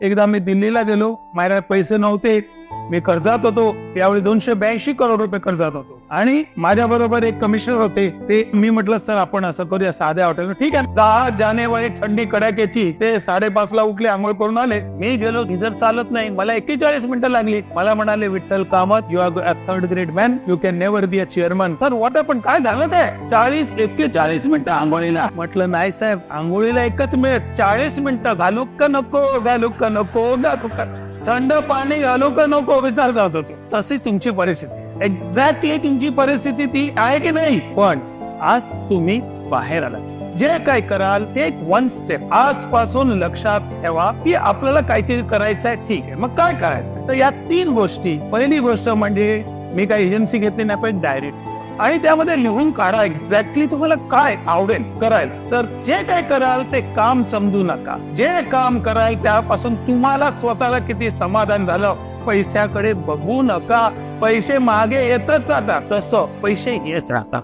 एकदा मी दिल्लीला गेलो, माझ्याकडे पैसे नव्हते, मी कर्जात होतो, त्यावेळी 282 करोड रुपये कर्जात होतो आणि माझ्या बरोबर एक कमिशनर होते. ते मी म्हटलं सर आपण असं करूया साध्या हॉटेल, ठीक आहे. 10 जानेवारी थंडी कडाक्याची, ते 5:30 ला उठले, आंघोळ करून आले. मी गेलो, गिझर चालत नाही, मला 41 मिनिटं लागली. मला म्हणाले Vitthal Kamat, you are a third grade man, you can never be a chairman. तर व्हॉट पण काय झालं ते 41 मिनिटं आंघोळीला. म्हटलं नाही साहेब, आंघोळीला 1 मिनिट, 40 मिनिटं घालू का नको, घालू का नको, घालू का, थंड पाणी घालू का नको विचार करत होतो. तशी तुमची परिस्थिती, एक्झॅक्टली तुमची परिस्थिती ती आहे की नाही. पण आज तुम्ही बाहेर आला, जे काय कराल ते 1 स्टेप आजपासून लक्षात ठेवा की आपल्याला काहीतरी करायचं आहे. ठीक आहे, मग काय करायचं. तर या 3 गोष्टी, पहिली गोष्ट म्हणजे मी काही एजन्सी घेतली नाही, पण डायरेक्ट, आणि त्यामध्ये लिहून काढा एक्झॅक्टली तुम्हाला काय आवडेल करायला. तर जे काय कराल ते काम समजू नका, जे काम कराल त्यापासून तुम्हाला स्वतःला किती समाधान झालं. पैशाकडे बघू नका, पैसे मागे येतच जातात, तसं पैसे येत राहतात.